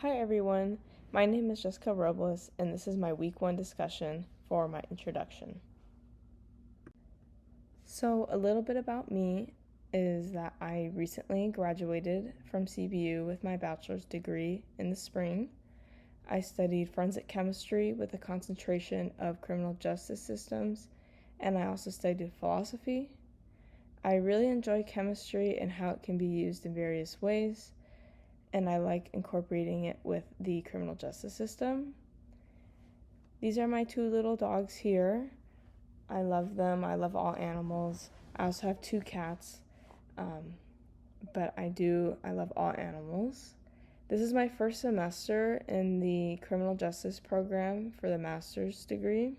Hi everyone, my name is Jessica Robles and this is my week 1 discussion for my introduction. So a little bit about me is that I recently graduated from CBU with my bachelor's degree in the spring. I studied forensic chemistry with a concentration of criminal justice systems, and I also studied philosophy. I really enjoy chemistry and how it can be used in various ways, and I like incorporating it with the criminal justice system. These are my 2 little dogs here. I love them. I love all animals. I also have 2 cats, but I love all animals. This is my first semester in the criminal justice program for the master's degree,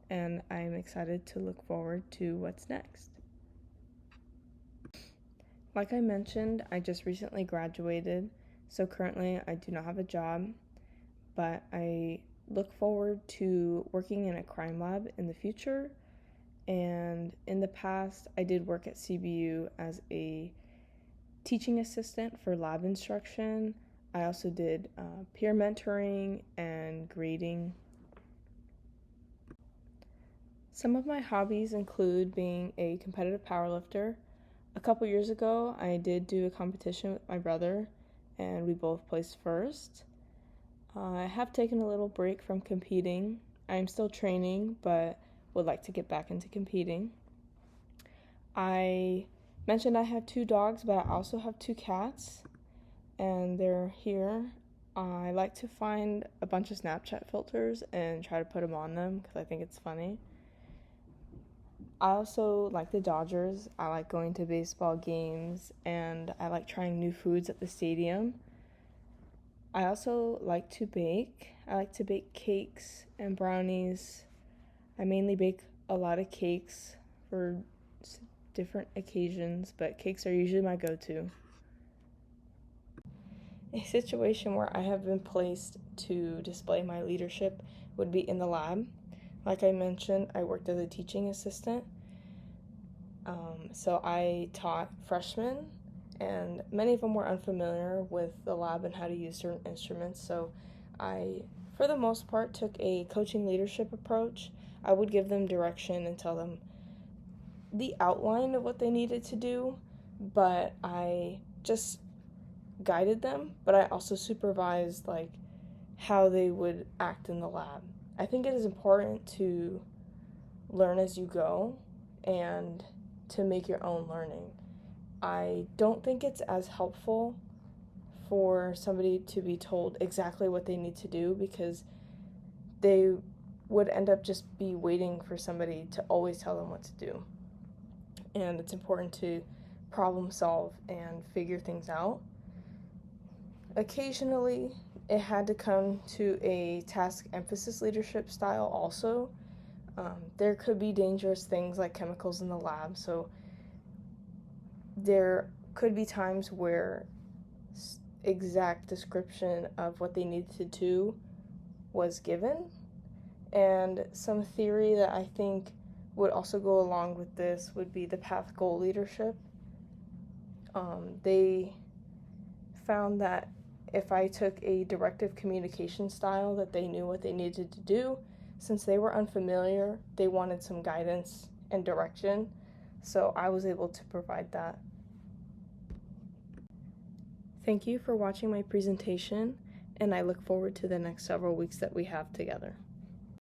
and I'm excited to look forward to what's next. Like I mentioned, I just recently graduated, so currently I do not have a job, but I look forward to working in a crime lab in the future. And in the past, I did work at CBU as a teaching assistant for lab instruction. I also did peer mentoring and grading. Some of my hobbies include being a competitive powerlifter. A couple years ago, I did do a competition with my brother, and we both placed first. I have taken a little break from competing. I'm still training, but would like to get back into competing. I mentioned I have 2 dogs, but I also have 2 cats, and they're here. I like to find a bunch of Snapchat filters and try to put them on them because I think it's funny. I also like the Dodgers. I like going to baseball games, and I like trying new foods at the stadium. I also like to bake. I like to bake cakes and brownies. I mainly bake a lot of cakes for different occasions, but cakes are usually my go-to. A situation where I have been placed to display my leadership would be in the lab. Like I mentioned, I worked as a teaching assistant, so I taught freshmen, and many of them were unfamiliar with the lab and how to use certain instruments, so I, for the most part, took a coaching leadership approach. I would give them direction and tell them the outline of what they needed to do, but I just guided them, but I also supervised how they would act in the lab. I think it is important to learn as you go and to make your own learning. I don't think it's as helpful for somebody to be told exactly what they need to do because they would end up just be waiting for somebody to always tell them what to do. And it's important to problem solve and figure things out. Occasionally, it had to come to a task emphasis leadership style also. There could be dangerous things like chemicals in the lab, so there could be times where exact description of what they needed to do was given. And some theory that I think would also go along with this would be the path goal leadership. They found that if I took a directive communication style that they knew what they needed to do, since they were unfamiliar, they wanted some guidance and direction, so I was able to provide that. Thank you for watching my presentation, and I look forward to the next several weeks that we have together.